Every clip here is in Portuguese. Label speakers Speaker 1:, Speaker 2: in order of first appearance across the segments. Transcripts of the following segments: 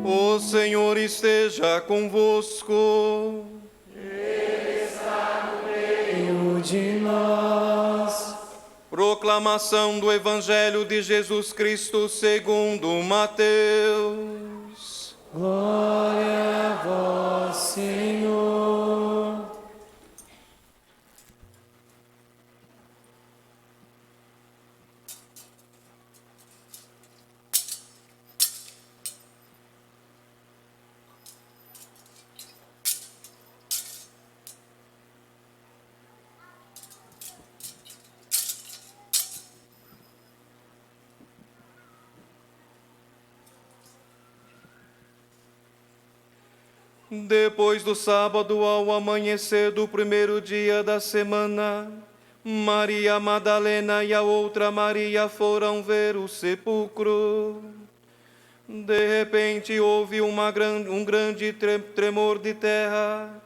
Speaker 1: O Senhor esteja convosco.
Speaker 2: Ele está no meio de nós.
Speaker 1: Proclamação do Evangelho de Jesus Cristo segundo Mateus.
Speaker 2: Glória a vós, Senhor.
Speaker 1: Depois do sábado, ao amanhecer do primeiro dia da semana, Maria Madalena e a outra Maria foram ver o sepulcro. De repente houve um grande tremor de terra.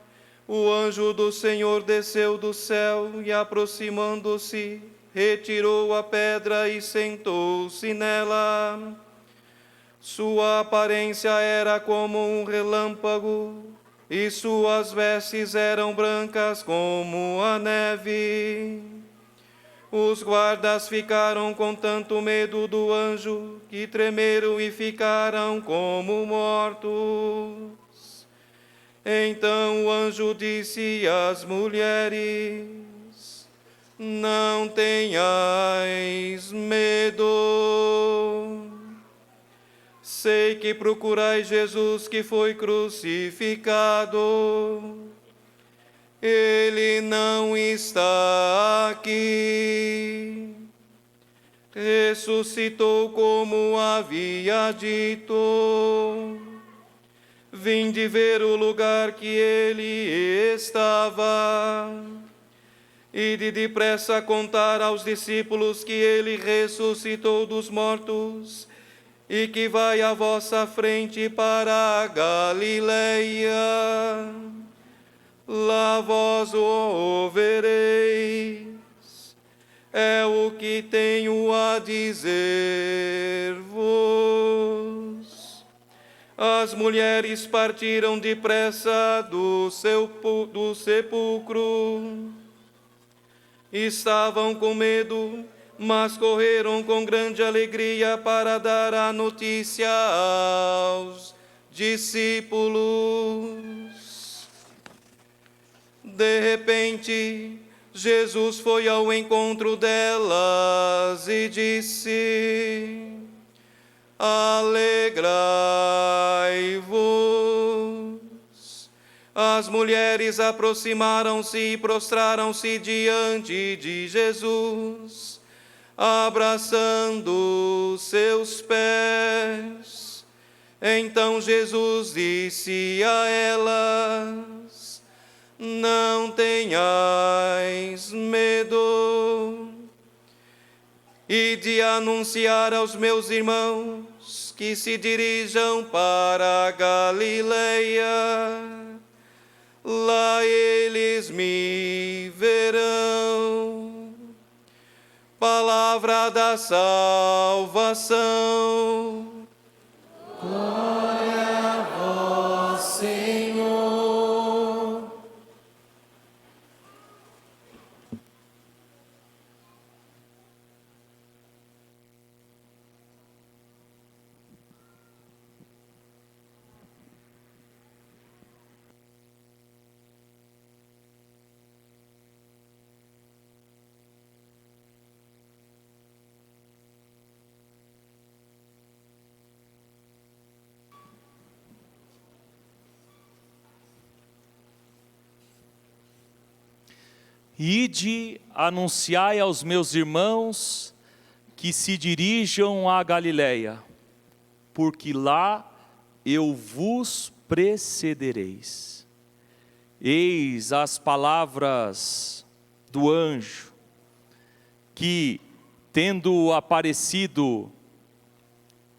Speaker 1: O anjo do Senhor desceu do céu e, aproximando-se, retirou a pedra e sentou-se nela. Sua aparência era como um relâmpago, e suas vestes eram brancas como a neve. Os guardas ficaram com tanto medo do anjo, que tremeram e ficaram como mortos. Então o anjo disse às mulheres: não tenhais medo. Sei que procurais Jesus que foi crucificado. Ele não está aqui. Ressuscitou como havia dito. Vinde ver o lugar que ele estava. Ide depressa contar aos discípulos que ele ressuscitou dos mortos e que vai à vossa frente para a Galileia. Lá vós o vereis. É o que tenho a dizer-vos. As mulheres partiram depressa do sepulcro. Estavam com medo, mas correram com grande alegria para dar a notícia aos discípulos. De repente, Jesus foi ao encontro delas e disse: alegrai-vos. As mulheres aproximaram-se e prostraram-se diante de Jesus, abraçando seus pés. Então Jesus disse a elas: não tenhais medo. E de anunciar aos meus irmãos que se dirijam para a Galileia. Lá eles me verão. Palavra da salvação.
Speaker 2: Glória a vós, Senhor.
Speaker 3: Ide, anunciai aos meus irmãos que se dirijam à Galileia, porque lá eu vos precedereis. Eis as palavras do anjo, que, tendo aparecido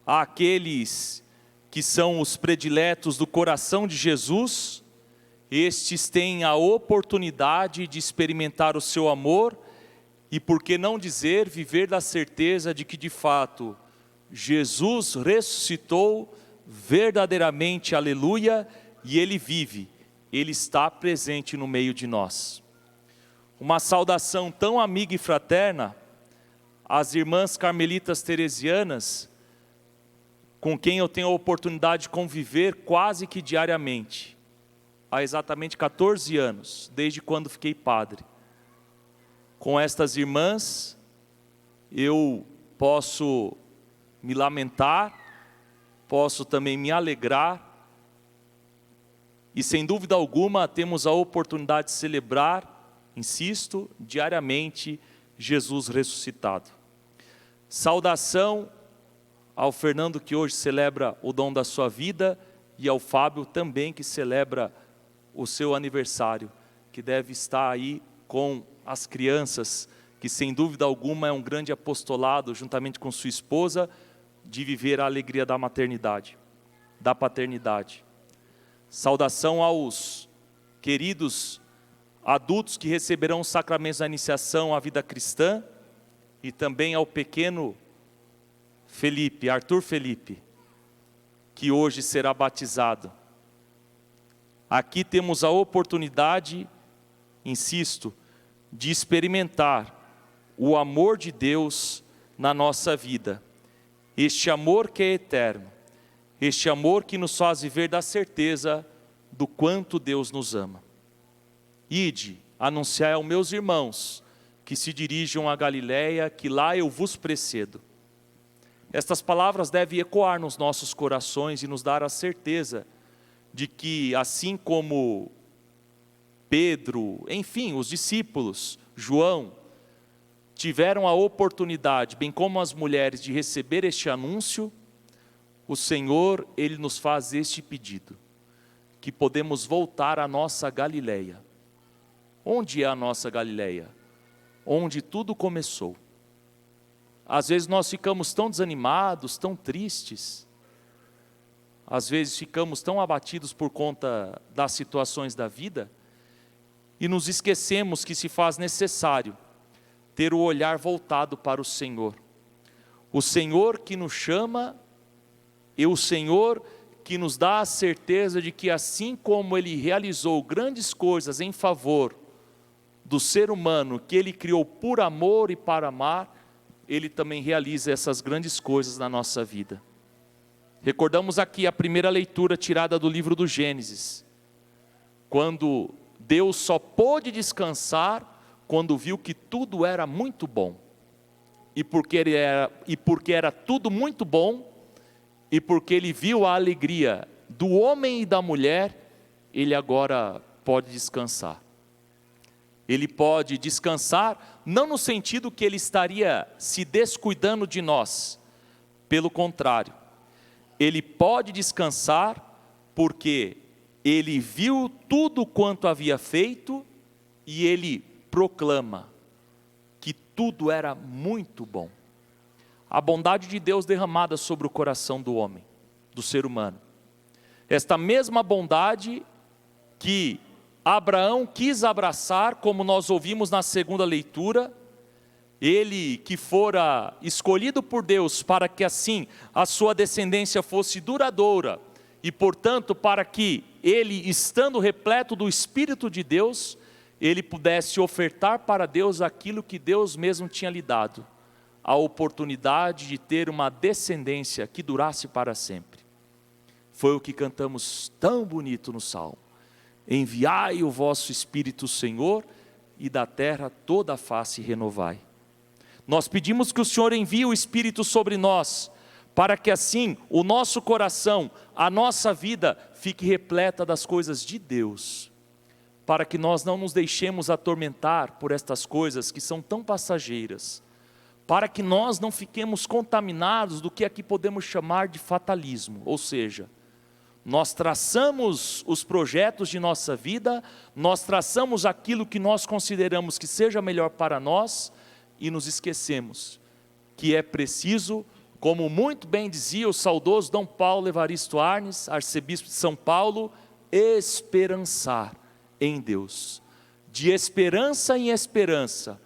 Speaker 3: àqueles que são os prediletos do coração de Jesus, estes têm a oportunidade de experimentar o seu amor e, por que não dizer, viver da certeza de que, de fato, Jesus ressuscitou verdadeiramente, aleluia, e Ele vive, Ele está presente no meio de nós. Uma saudação tão amiga e fraterna às irmãs carmelitas teresianas, com quem eu tenho a oportunidade de conviver quase que diariamente, há exatamente 14 anos, desde quando fiquei padre. Com estas irmãs, eu posso me lamentar, posso também me alegrar, e sem dúvida alguma temos a oportunidade de celebrar, insisto, diariamente, Jesus ressuscitado. Saudação ao Fernando, que hoje celebra o dom da sua vida, e ao Fábio também, que celebra o seu aniversário, que deve estar aí com as crianças, que sem dúvida alguma é um grande apostolado, juntamente com sua esposa, de viver a alegria da maternidade, da paternidade. Saudação aos queridos adultos que receberão os sacramentos da iniciação à vida cristã, e também ao pequeno Felipe, Arthur Felipe, que hoje será batizado. Aqui temos a oportunidade, insisto, de experimentar o amor de Deus na nossa vida. Este amor que é eterno, este amor que nos faz viver da certeza do quanto Deus nos ama. Ide, anunciai aos meus irmãos que se dirijam a Galiléia, que lá eu vos precedo. Estas palavras devem ecoar nos nossos corações e nos dar a certeza de que, assim como Pedro, enfim, os discípulos, João, tiveram a oportunidade, bem como as mulheres, de receber este anúncio, o Senhor, Ele nos faz este pedido, que podemos voltar à nossa Galiléia. Onde é a nossa Galiléia? Onde tudo começou. Às vezes nós ficamos tão desanimados, tão tristes, às vezes ficamos tão abatidos por conta das situações da vida, e nos esquecemos que se faz necessário ter o olhar voltado para o Senhor. O Senhor que nos chama, e o Senhor que nos dá a certeza de que assim como Ele realizou grandes coisas em favor do ser humano, que Ele criou por amor e para amar, Ele também realiza essas grandes coisas na nossa vida. Recordamos aqui a primeira leitura tirada do livro do Gênesis, quando Deus só pôde descansar quando viu que tudo era muito bom. E porque era tudo muito bom, e porque Ele viu a alegria do homem e da mulher, Ele agora pode descansar. Ele pode descansar, não no sentido que Ele estaria se descuidando de nós. Pelo contrário, Ele pode descansar porque Ele viu tudo quanto havia feito e Ele proclama que tudo era muito bom. A bondade de Deus derramada sobre o coração do homem, do ser humano. Esta mesma bondade que Abraão quis abraçar, como nós ouvimos na segunda leitura, ele que fora escolhido por Deus para que assim a sua descendência fosse duradoura, e portanto para que ele, estando repleto do Espírito de Deus, ele pudesse ofertar para Deus aquilo que Deus mesmo tinha lhe dado, a oportunidade de ter uma descendência que durasse para sempre. Foi o que cantamos tão bonito no Salmo. Enviai o vosso Espírito, Senhor, e da terra toda a face renovai. Nós pedimos que o Senhor envie o Espírito sobre nós, para que assim o nosso coração, a nossa vida, fique repleta das coisas de Deus, para que nós não nos deixemos atormentar por estas coisas que são tão passageiras, para que nós não fiquemos contaminados do que aqui podemos chamar de fatalismo, ou seja, nós traçamos os projetos de nossa vida, nós traçamos aquilo que nós consideramos que seja melhor para nós, e nos esquecemos que é preciso, como muito bem dizia o saudoso Dom Paulo Evaristo Arnes, arcebispo de São Paulo, esperançar em Deus. De esperança em esperança,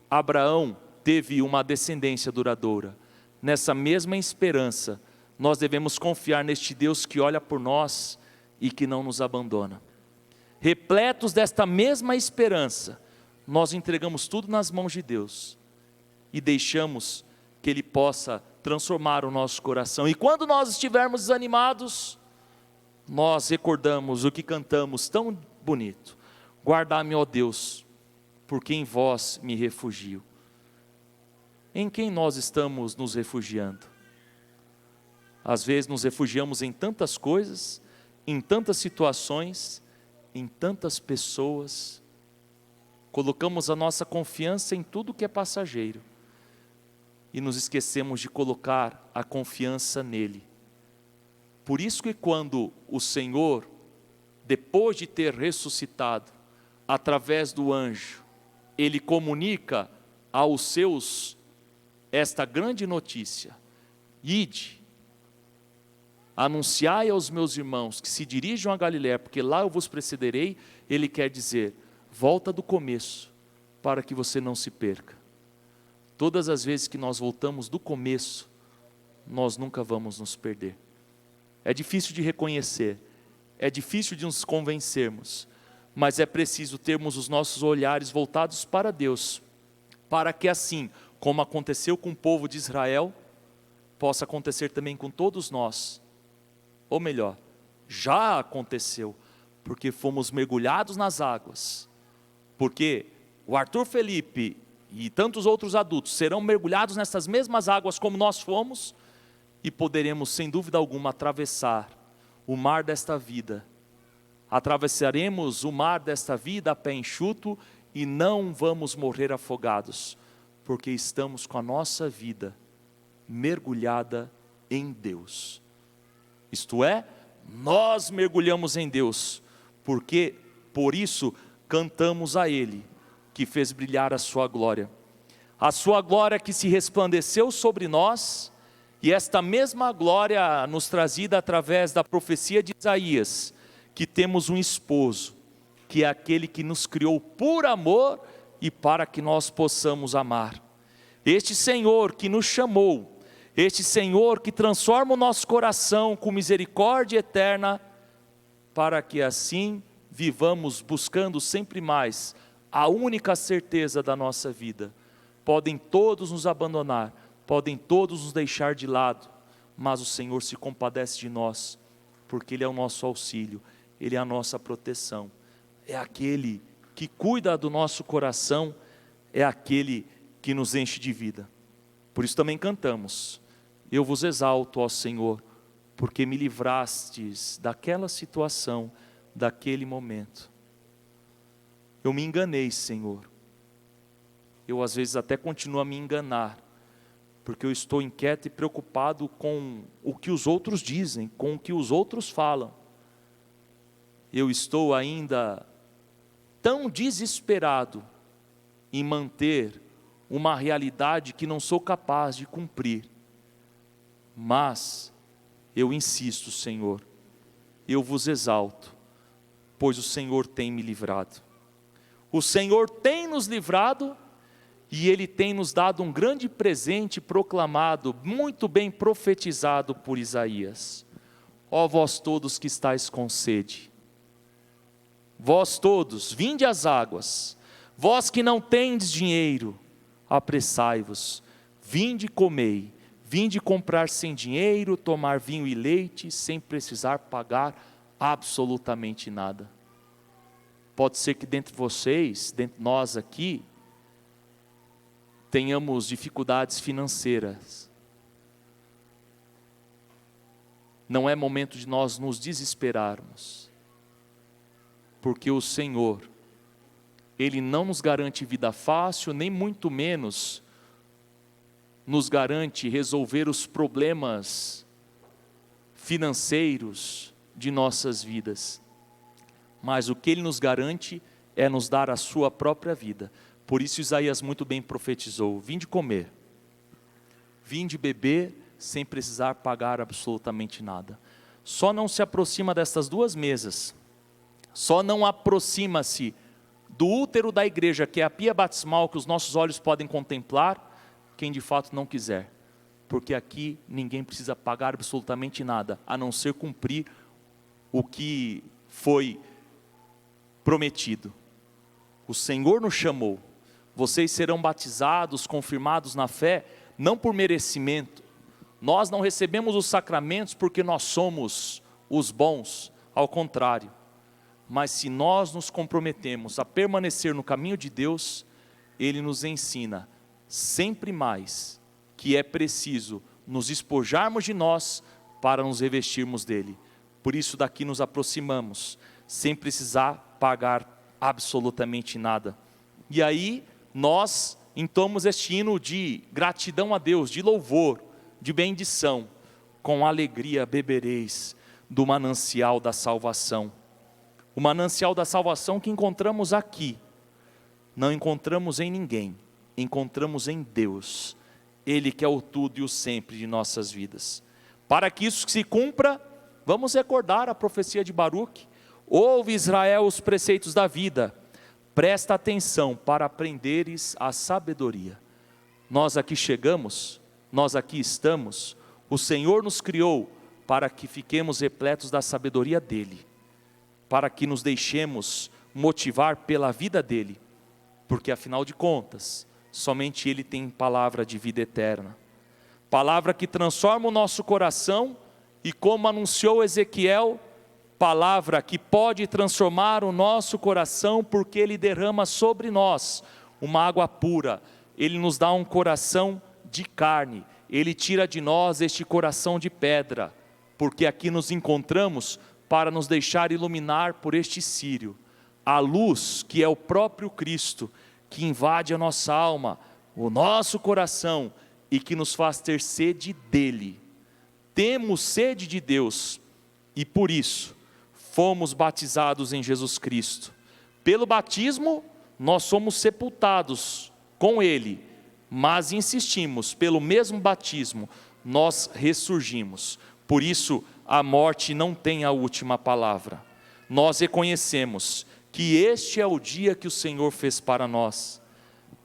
Speaker 3: Abraão teve uma descendência duradoura. Nessa mesma esperança, nós devemos confiar neste Deus que olha por nós e que não nos abandona. Repletos desta mesma esperança, nós entregamos tudo nas mãos de Deus e deixamos que Ele possa transformar o nosso coração. E quando nós estivermos desanimados, nós recordamos o que cantamos tão bonito: guardai-me, ó Deus, porque em vós me refugio. Em quem nós estamos nos refugiando? Às vezes nos refugiamos em tantas coisas, em tantas situações, em tantas pessoas, colocamos a nossa confiança em tudo que é passageiro e nos esquecemos de colocar a confiança nele. Por isso que quando o Senhor, depois de ter ressuscitado, através do anjo, Ele comunica aos seus esta grande notícia: ide, anunciai aos meus irmãos que se dirijam a Galiléia, porque lá eu vos precederei. Ele quer dizer: volta do começo, para que você não se perca. Todas as vezes que nós voltamos do começo, nós nunca vamos nos perder. É difícil de reconhecer, é difícil de nos convencermos, mas é preciso termos os nossos olhares voltados para Deus, para que assim, como aconteceu com o povo de Israel, possa acontecer também com todos nós. Ou melhor, já aconteceu, porque fomos mergulhados nas águas, porque o Arthur Felipe e tantos outros adultos serão mergulhados nessas mesmas águas como nós fomos, e poderemos sem dúvida alguma atravessar o mar desta vida. Atravessaremos o mar desta vida a pé enxuto e não vamos morrer afogados, porque estamos com a nossa vida mergulhada em Deus. Isto é, nós mergulhamos em Deus, porque por isso cantamos a Ele, que fez brilhar a sua glória. A sua glória que se resplandeceu sobre nós, e esta mesma glória nos trazida através da profecia de Isaías, que temos um esposo, que é aquele que nos criou por amor e para que nós possamos amar. Este Senhor que nos chamou, este Senhor que transforma o nosso coração com misericórdia eterna, para que assim vivamos buscando sempre mais a única certeza da nossa vida. Podem todos nos abandonar, podem todos nos deixar de lado, mas o Senhor se compadece de nós, porque Ele é o nosso auxílio, Ele é a nossa proteção, é aquele que cuida do nosso coração, é aquele que nos enche de vida. Por isso também cantamos: eu vos exalto, ó Senhor, porque me livrastes daquela situação, daquele momento. Eu me enganei, Senhor. Eu às vezes até continuo a me enganar, porque eu estou inquieto e preocupado com o que os outros dizem, com o que os outros falam. Eu estou ainda tão desesperado em manter uma realidade que não sou capaz de cumprir. Mas eu insisto, Senhor, eu vos exalto, pois o Senhor tem me livrado. O Senhor tem nos livrado e Ele tem nos dado um grande presente proclamado, muito bem profetizado por Isaías. Ó vós todos que estáis com sede, vós todos, vinde às águas, vós que não tendes dinheiro, apressai-vos, vinde e comei, vinde comprar sem dinheiro, tomar vinho e leite, sem precisar pagar absolutamente nada. Pode ser que dentre vocês, dentre nós aqui, tenhamos dificuldades financeiras. Não é momento de nós nos desesperarmos, porque o Senhor, Ele não nos garante vida fácil, nem muito menos nos garante resolver os problemas financeiros de nossas vidas. Mas o que Ele nos garante é nos dar a sua própria vida. Por isso Isaías muito bem profetizou: vinde comer, vinde beber, sem precisar pagar absolutamente nada. Só não se aproxima destas duas mesas, só não aproxima-se do útero da igreja, que é a pia batismal, que os nossos olhos podem contemplar, quem de fato não quiser. porque aqui ninguém precisa pagar absolutamente nada, a não ser cumprir o que foi prometido. O Senhor nos chamou, vocês serão batizados, confirmados na fé, não por merecimento. Nós não recebemos os sacramentos porque nós somos os bons, ao contrário. Mas se nós nos comprometemos a permanecer no caminho de Deus, Ele nos ensina sempre mais que é preciso nos despojarmos de nós para nos revestirmos dele. Por isso daqui nos aproximamos, sem precisar pagar absolutamente nada. E aí nós entoamos este hino de gratidão a Deus, de louvor, de bendição. Com alegria bebereis do manancial da salvação. O manancial da salvação que encontramos aqui, não encontramos em ninguém, encontramos em Deus. Ele que é o tudo e o sempre de nossas vidas. Para que isso se cumpra, vamos recordar a profecia de Baruque. Ouve, Israel, os preceitos da vida, presta atenção para aprenderes a sabedoria. Nós aqui chegamos, nós aqui estamos, o Senhor nos criou para que fiquemos repletos da sabedoria dEle, para que nos deixemos motivar pela vida dEle, porque afinal de contas, somente Ele tem palavra de vida eterna, palavra que transforma o nosso coração e, como anunciou Ezequiel, palavra que pode transformar o nosso coração, porque Ele derrama sobre nós uma água pura, Ele nos dá um coração de carne, Ele tira de nós este coração de pedra, porque aqui nos encontramos para nos deixar iluminar por este círio, a luz que é o próprio Cristo, que invade a nossa alma, o nosso coração, e que nos faz ter sede dEle. Temos sede de Deus, e por isso, fomos batizados em Jesus Cristo. Pelo batismo, nós somos sepultados com Ele, mas insistimos, pelo mesmo batismo, nós ressurgimos. Por isso, a morte não tem a última palavra. Nós reconhecemos que este é o dia que o Senhor fez para nós.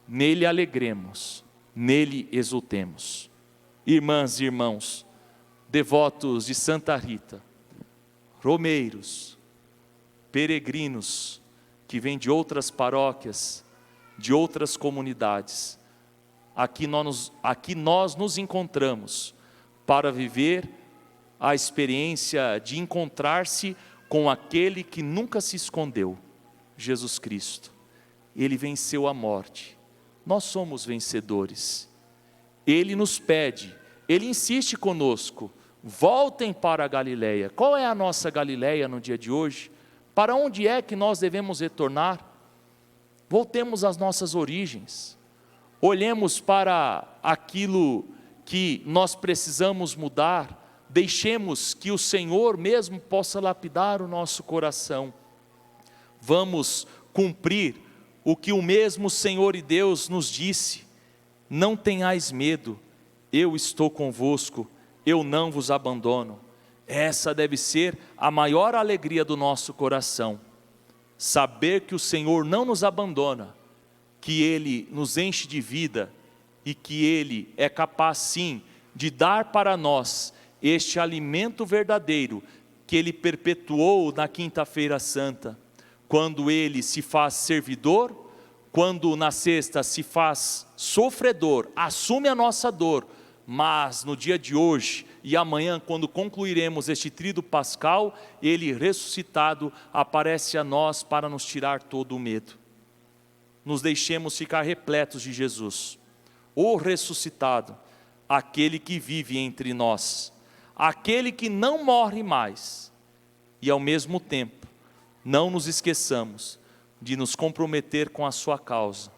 Speaker 3: Nele alegremos, nele exultemos. Irmãs e irmãos, devotos de Santa Rita, romeiros, peregrinos que vêm de outras paróquias, de outras comunidades, aqui nós nos encontramos para viver a experiência de encontrar-se com aquele que nunca se escondeu, Jesus Cristo. Ele venceu a morte, nós somos vencedores. Ele nos pede, Ele insiste conosco, voltem para a Galileia. Qual é a nossa Galileia no dia de hoje? Para onde é que nós devemos retornar? Voltemos às nossas origens, olhemos para aquilo que nós precisamos mudar, deixemos que o Senhor mesmo possa lapidar o nosso coração. Vamos cumprir o que o mesmo Senhor e Deus nos disse: não tenhais medo, eu estou convosco, eu não vos abandono. Essa deve ser a maior alegria do nosso coração, saber que o Senhor não nos abandona, que Ele nos enche de vida e que Ele é capaz sim de dar para nós este alimento verdadeiro que Ele perpetuou na quinta-feira santa, quando Ele se faz servidor, quando na sexta se faz sofredor, assume a nossa dor, mas no dia de hoje e amanhã, quando concluiremos este tríduo pascal, Ele ressuscitado aparece a nós para nos tirar todo o medo. Nos deixemos ficar repletos de Jesus, o ressuscitado, aquele que vive entre nós, aquele que não morre mais, e ao mesmo tempo, não nos esqueçamos de nos comprometer com a sua causa,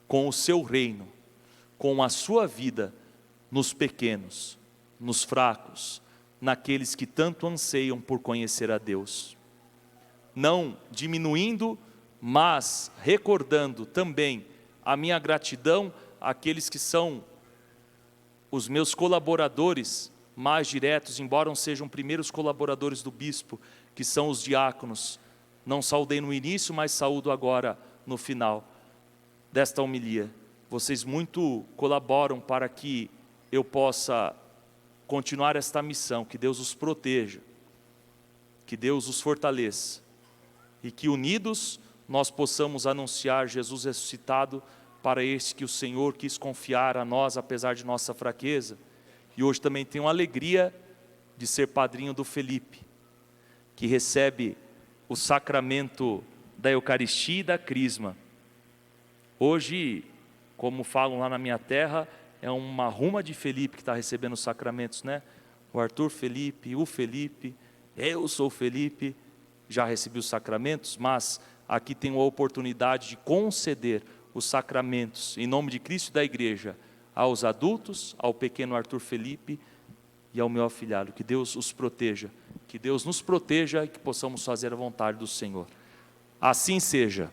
Speaker 3: com o seu reino, com a sua vida, nos pequenos, nos fracos, naqueles que tanto anseiam por conhecer a Deus. Não diminuindo, mas recordando também a minha gratidão àqueles que são os meus colaboradores mais diretos, embora sejam primeiros colaboradores do bispo, que são os diáconos. Não saudei no início, mas saúdo agora no final desta homilia. Vocês muito colaboram para que eu possa continuar esta missão, que Deus os proteja, que Deus os fortaleça, e que unidos nós possamos anunciar Jesus ressuscitado para este que o Senhor quis confiar a nós, apesar de nossa fraqueza. E hoje também tenho a alegria de ser padrinho do Felipe, que recebe o sacramento da Eucaristia e da Crisma. Hoje, como falam lá na minha terra, é uma ruma de Felipe que está recebendo os sacramentos, né? O Arthur Felipe, o Felipe, eu sou o Felipe, já recebi os sacramentos, mas aqui tenho a oportunidade de conceder os sacramentos em nome de Cristo e da Igreja aos adultos, ao pequeno Arthur Felipe e ao meu afilhado. Que Deus os proteja, que Deus nos proteja e que possamos fazer a vontade do Senhor. Assim seja.